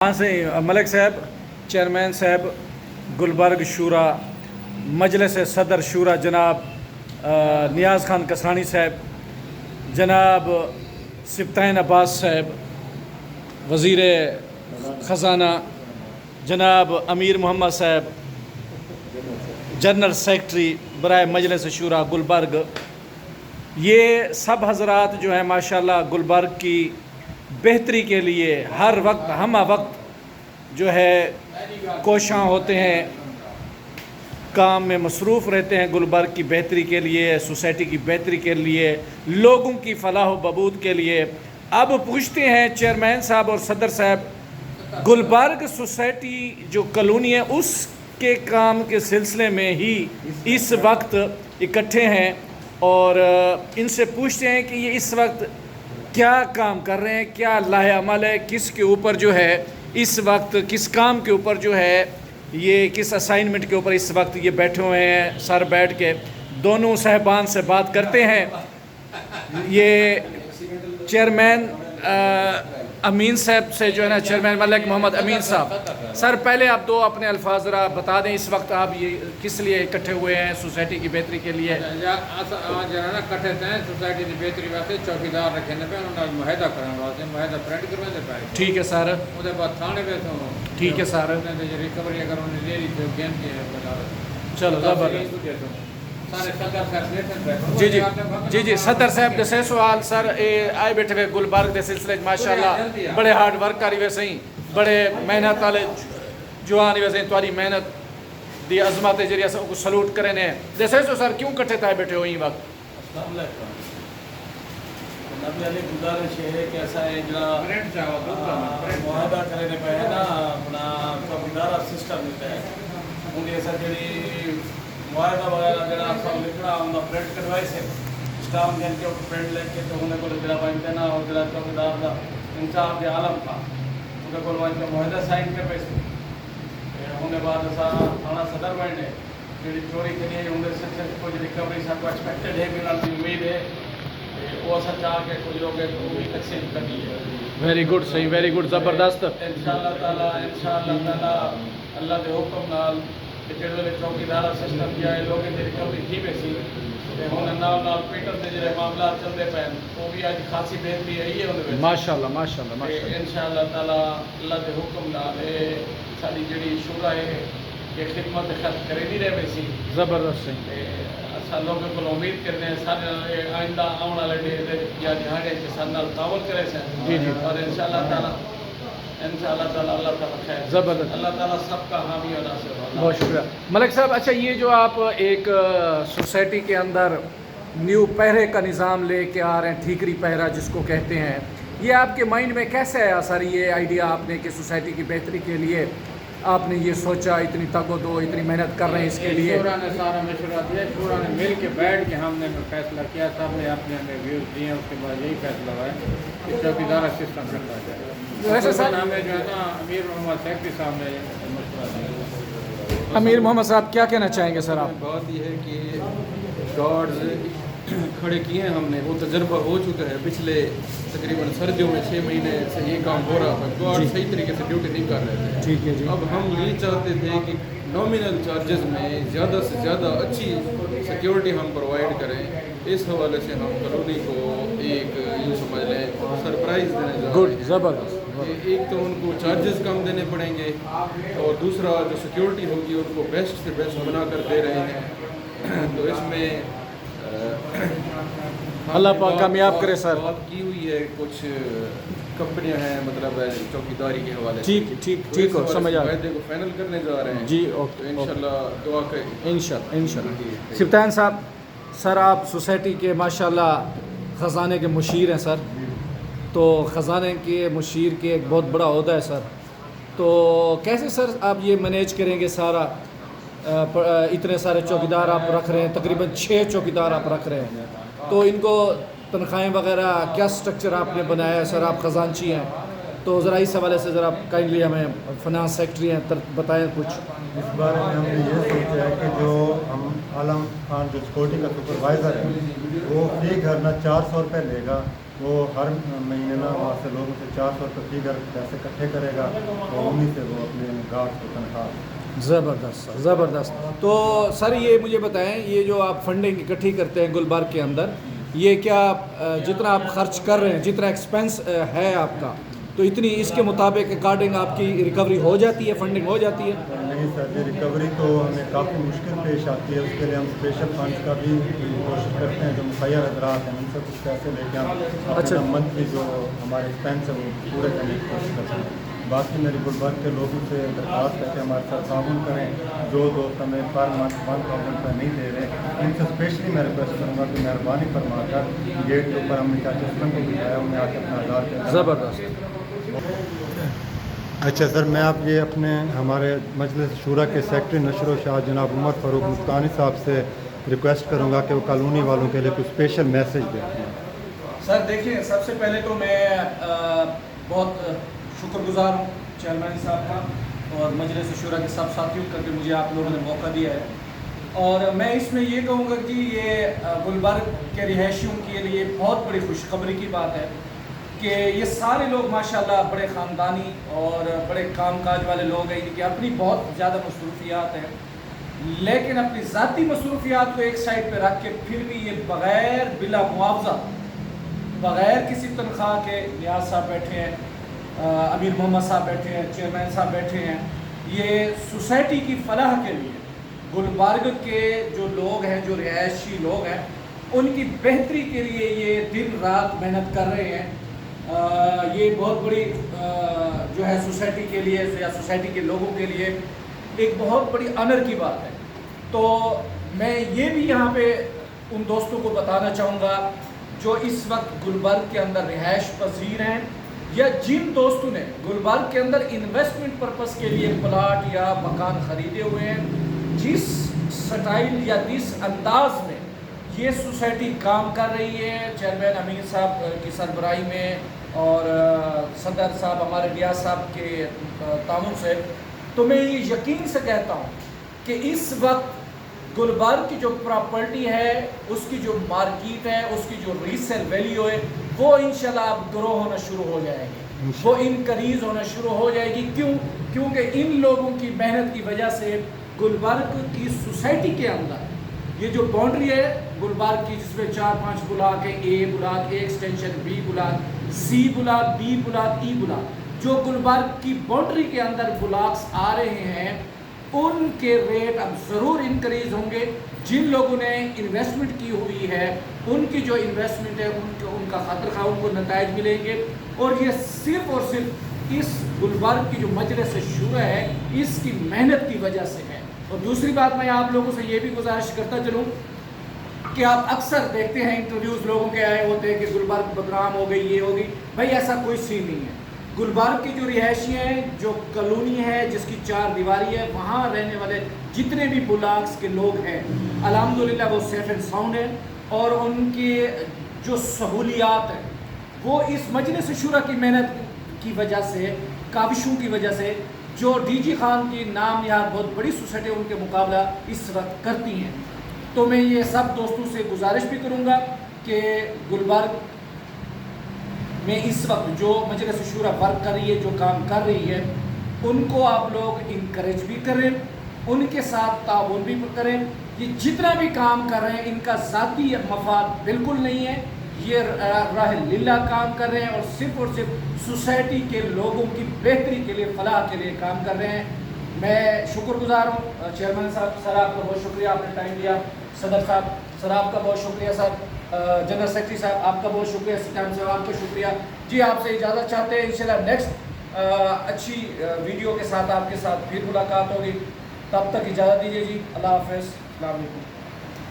وہاں سے ملک صاحب چیئرمین صاحب گلبرگ شورا مجلس صدر شورا جناب نیاز خان کسرانی صاحب، جناب سبطین عباس صاحب وزیر خزانہ، جناب امیر محمد صاحب جنرل سیکرٹری برائے مجلس شورا گلبرگ، یہ سب حضرات جو ہیں ماشاءاللہ گلبرگ کی بہتری کے لیے ہر وقت ہمہ وقت جو ہے کوشاں ہوتے ہیں، کام میں مصروف رہتے ہیں گلبرگ کی بہتری کے لیے، سوسائٹی کی بہتری کے لیے، لوگوں کی فلاح و بہبود کے لیے۔ اب پوچھتے ہیں چیئرمین صاحب اور صدر صاحب، گلبرگ سوسائٹی جو کالونی ہے اس کے کام کے سلسلے میں ہی اس وقت اکٹھے ہیں اور ان سے پوچھتے ہیں کہ یہ اس وقت کیا کام کر رہے ہیں، کیا لاہ عمل ہے، کس کے اوپر جو ہے اس وقت، کس کام کے اوپر جو ہے یہ، کس اسائنمنٹ کے اوپر اس وقت یہ بیٹھے ہوئے ہیں۔ سر بیٹھ کے دونوں صاحبان سے بات کرتے ہیں۔ یہ چیئرمین امین صاحب سے جو ہے نا، چیئرمین ملک محمد امین صاحب، سر پہلے آپ دو اپنے الفاظ ذرا بتا دیں، اس وقت آپ یہ کس لیے اکٹھے ہوئے ہیں سوسائٹی کی بہتری کے لیے؟ کٹھے تھے سوسائٹی کی بہتری واسطے، چوکیدار رکھنے پہ انہوں نے معاہدہ کرنے واسطے، معاہدہ پرنٹ کروانے پہ۔ ٹھیک ہے سر، وہ بعد تھانے پہ تو ٹھیک ہے سر، ریکوری اگر انہوں نے لے لی تو گیم کی چلو زبردست۔ جی جی جی جی صدر صاحب دے سے سوال سر آئے بیٹھے ہوئے گلبرگ دے سلسلے ماشاءاللہ بڑے ہارڈ ورک کری ویسے ہی، بڑے محنت والے جوان ویسے تاری محنت دی عظمت جڑی اساں کو سلوٹ کرے نے دے سے سر کیوں کٹھے تھے بیٹھے ہوئی وقت؟ السلام علیکم۔ نبی علی گزارش ہے کہ ایسا ہے معاہدہ کرنے پہ ہے نا اپنا چوکیدارہ سسٹم ہوتا ہے، ان ایسا جڑی معاہدہ وغیرہ جڑا سب لکھنا انہوں پرنٹ کروائی سے اسٹام دن کے پرنٹ لے کے تو انہیں کو جڑا بنتے نا اور جڑا چوکیدار کا انچارج عالم تھا انہیں کو وہاں معاہدہ سائن کر پیسے انہیں بعد ایسا تھانہ صدر بننے جڑی چوری کے لیے انہیں سے کچھ ریکوری سب کو ایکسپیکٹڈ ہے کہ انہوں کی امید ہے وہ ایسا چاہ کے کچھ لوگ تو وہ بھی تقسیم کر دیے۔ ویری گڈ، صحیح، ویری گڈ، زبردست۔ انشاءاللہ تعالیٰ اللہ کے حکم نال جڑے ویلے چوکیدارہ سسٹم کیا ہے لوگوں کی ریکوری تھی پی سی ہوں نال پیٹر کے جڑے معاملات چلتے پے وہ بھی اج خاصی بہتری آئی ہے انہیں ماشاءاللہ ماشاءاللہ ماشاءاللہ۔ انشاءاللہ تعالیٰ اللہ کے حکم نال ساری جڑی شورا ہے کہ خدمت خرچ کرے نہیں رہے سی زبردست صحیح۔ اصل لوگوں کو امید کرتے ہیں سارے آئندہ آنے والے ڈے یا دہاڑے کے ساتھ تعاون کرے سے جی جی اور انشاءاللہ تعالیٰ اللہ تعالیٰ خیر زبردست، اللہ تعالیٰ سب کا حامی اور ناصر ہوگا۔ بہت شکریہ ملک صاحب۔ اچھا یہ جو آپ ایک سوسائٹی کے اندر نیو پہرے کا نظام لے کے آ رہے ہیں، ٹھیکری پہرا جس کو کہتے ہیں، یہ آپ کے مائنڈ میں کیسے آیا سر یہ آئیڈیا آپ نے کہ سوسائٹی کی بہتری کے لیے آپ نے یہ سوچا، اتنی تگ و دو اتنی محنت کر رہے ہیں اس کے لیے؟ شورا نے سارا مشورہ دیا، شورا نے مل کے بیٹھ کے ہم نے فیصلہ کیا، سب نے اپنے اپنے ویوز دیے، اس کے بعد یہی فیصلہ ہوا ہے کہ چوکیدارہ سسٹم رکھا جائے۔ ویسے سر ہمیں جو ہے نا امیر محمد سیکرٹری صاحب نے مشورہ دیا۔ امیر محمد صاحب کیا کہنا چاہیں گے سر آپ؟ بات یہ ہے کہ گارڈز کھڑے کیے ہیں ہم نے، وہ تجربہ ہو چکا ہے پچھلے تقریباً سردیوں میں 6 مہینے سے یہ کام ہو رہا تھا، گارڈ صحیح طریقے سے ڈیوٹی نہیں کر رہے تھے۔ ٹھیک ہے جی۔ اب ہم یہ چاہتے تھے کہ نامنل چارجز میں زیادہ سے زیادہ اچھی سیکیورٹی ہم پرووائڈ کریں، اس حوالے سے ہم کالونی کو ایک یوں سمجھ لیں سرپرائز دینے جا رہے گڈ، ہیں۔ زبردست۔ ایک تو ان کو چارجز کم دینے پڑیں گے اور دوسرا جو سیکیورٹی ہوگی ان کو بیسٹ سے بیسٹ بنا کر دے رہے ہیں، تو اس میں اللہ پاک کامیاب کرے سر۔ بات کی ہوئی ہے، کچھ کمپنیاں ہیں مطلب چوکیداری کے حوالے سے، ٹھیک ہو، سمجھ آ معاہدے کو فائنل کرنے جا رہے ہیں جی۔ تو اوکے، انشاءاللہ دعا کریں۔ انشاءاللہ۔ سبطین صاحب، سر آپ سوسائٹی کے ماشاءاللہ خزانے کے مشیر ہیں سر، تو خزانے کے مشیر کے ایک بہت بڑا عہدہ ہے سر، تو کیسے سر آپ یہ مینیج کریں گے سارا؟ اتنے سارے چوکیدار آپ رکھ رہے ہیں، تقریباً 6 چوکیدار آپ رکھ رہے ہیں، تو ان کو تنخواہیں وغیرہ کیا سٹرکچر آپ نے بنایا ہے سر؟ آپ خزانچی ہیں تو ذرا اس حوالے سے ذرا کائنڈلی ہمیں، فنانس سیکرٹری ہیں، بتائیں کچھ اس بارے میں ہم نے یہ سوچا ہے کہ جو ہم عالم خان جو سیکورٹی کا سپروائزر ہے وہ فی گھر نہ 400 روپے لے گا वो हर महीने ना वहाँ से लोगों से 400 रुपये फी कर पैसे इकट्ठे करेगा और उन्हीं से वो अपने गार्ड्स को तनख्वाह। ज़बरदस्त ज़बरदस्त। तो सर ये मुझे बताएं, ये जो आप फंडिंग इकट्ठी करते हैं गुलबर्ग के अंदर, ये क्या जितना आप खर्च कर रहे हैं, जितना एक्सपेंस है आपका, तो इतनी इसके मुताबिक अकॉर्डिंग आपकी रिकवरी हो जाती है, फंडिंग हो जाती है? नहीं सर जी, रिकवरी तो हमें काफ़ी मुश्किल पेश आती है। उसके लिए हम स्पेशल फंड्स का भी कोशिश करते हैं, जो मुखैर हजरात हैं उनसे कुछ पैसे लेके हम अपना मंथली जो हमारे एक्सपेंस है वो पूरे करने की कोशिश करते हैं। बाकी मेरी गुलबर्ग के लोगों से दरख्वास्त है कि हमारे साथ ताउन करें। जो दोस्त हमें पर मंथ 1000 रुपये नहीं दे रहे, उनसे स्पेशली मैं रिक्वेस्ट करूँगा कि मेहरबानी फरमा कर गेट के ऊपर हमने चाचा असलम को बिठाया, उन्हें आके अपना आधार कार्ड। ज़बरदस्त। अच्छा सर, मैं आप ये अपने हमारे मजलिस शूरा के सेक्रेटरी नशर शाह जनाब उमर फ़ारूक मुल्तानी साहब से रिक्वेस्ट करूँगा कि वो कॉलोनी वालों के लिए कुछ स्पेशल मैसेज दें। सर देखिए, सबसे पहले तो मैं बहुत शुक्रगुजार हूँ चेयरमैन साहब का और मजलिस शूरा के सब साथियों का कि मुझे आप लोगों ने मौका दिया है। और मैं इसमें ये कहूँगा कि ये गुलबर्ग के रिहायशियों के लिए बहुत बड़ी खुशखबरी की बात है कि ये सारे लोग माशाल्लाह बड़े ख़ानदानी और बड़े कामकाज वाले लोग हैं, इनकी अपनी बहुत ज़्यादा मसरूफियात हैं, लेकिन अपनी ज़ाती मसरूफियात को एक साइड पे रख के फिर भी ये बग़ैर बिला मुआवजा, बग़ैर किसी तनख्वाह के नियाज साहब बैठे हैं, अमीर मोहम्मद साहब बैठे हैं, चेयरमैन साहब बैठे हैं। ये सोसाइटी की फलाह के लिए गुलबर्ग के जो लोग हैं, जो रिहायशी लोग हैं, उनकी बेहतरी के लिए ये दिन रात मेहनत कर रहे हैं। ये बहुत बड़ी जो है सोसाइटी के लिए या सोसाइटी के लोगों के लिए एक बहुत बड़ी ऑनर की बात है। तो मैं ये भी यहाँ पे उन दोस्तों को बताना चाहूँगा जो इस वक्त गुलबर्ग के अंदर रिहाइश पजीर हैं, या जिन दोस्तों ने गुलबर्ग के अंदर इन्वेस्टमेंट पर्पस के लिए प्लाट या मकान ख़रीदे हुए हैं, जिस स्टाइल या जिस अंदाज में ये सोसाइटी काम कर रही है चेयरमैन अमीर साहब की सरबराही में और सदर साहब हमारे रियाज साहब के तामुन से, तो मैं ये यकीन से कहता हूँ कि इस वक्त गुलबर्ग की जो प्रॉपर्टी है, उसकी जो मार्केट है, उसकी जो रीसेल वैल्यू है, वो इंशाल्लाह अब ग्रो होना शुरू हो जाएगी, वो इनक्रीज़ होना शुरू हो जाएगी। क्यों? क्योंकि इन लोगों की मेहनत की वजह से गुलबर्ग की सोसाइटी के अंदर ये जो बाउंड्री है गुलबर्ग की, जिसमें 4-5 ब्लॉक है, A block, A extension, B block, C block, B block, E block, जो गुलबर्ग की बाउंड्री के अंदर ब्लॉक्स आ रहे हैं, उनके रेट अब ज़रूर इंक्रीज़ होंगे। जिन लोगों ने इन्वेस्टमेंट की हुई है, उनकी जो इन्वेस्टमेंट है उनका खतर खा उनको नताइज मिलेंगे। और ये सिर्फ़ और सिर्फ इस गुलबर्ग की जो मजलिस शूरा है, इसकी मेहनत की वजह से है। और दूसरी बात, मैं आप लोगों से ये भी गुजारिश करता चलूँ कि आप अक्सर देखते हैं इंटरव्यूज़ लोगों के आए होते हैं कि गुलबर्ग बदनाम हो गई, ये हो गई। भाई ऐसा कोई सीन नहीं है। गुलबर्ग की जो रिहायशी हैं, जो कॉलोनी है जिसकी 4 दीवारी है, वहाँ रहने वाले जितने भी ब्लॉक्स के लोग हैं, अल्हम्दुलिल्लाह वो सेफ एंड साउंड हैं और उनकी जो सहूलियात हैं वो इस मजलिस शूरा की मेहनत की वजह से, काविशों की वजह से, जो डीजी खान की नाम यार बहुत बड़ी सोसाइटी उनके मुकाबला इस वक्त करती हैं। तो मैं ये सब दोस्तों से गुजारिश भी करूँगा कि गुलबर्ग में इस वक्त जो मजलिस शूरा वर्क कर रही है, जो काम कर रही है, उनको आप लोग इनकरेज भी करें, उनके साथ ताउन भी करें। ये जितना भी काम कर रहे हैं, इनका ज़ाती मफाद बिल्कुल नहीं है, ये राह लिल्लाह काम कर रहे हैं और सिर्फ सोसाइटी के लोगों की बेहतरी के लिए, फलाह के लिए काम कर रहे हैं। मैं शुक्रगुजार हूँ चेयरमैन साहब, सर आपका बहुत शुक्रिया, आपने टाइम दिया। सदर साहब, सर आपका बहुत शुक्रिया। सर जनरल सेक्रेटरी साहब, आपका बहुत शुक्रिया। टाइम साहब, आपका शुक्रिया। जी आपसे इजाज़त चाहते हैं, इंशाल्लाह नेक्स्ट अच्छी वीडियो के साथ आपके साथ फिर मुलाकात होगी। तब तक इजाज़त दीजिए जी। अल्लाह हाफ़िज़। अस्सलाम वालेकुम।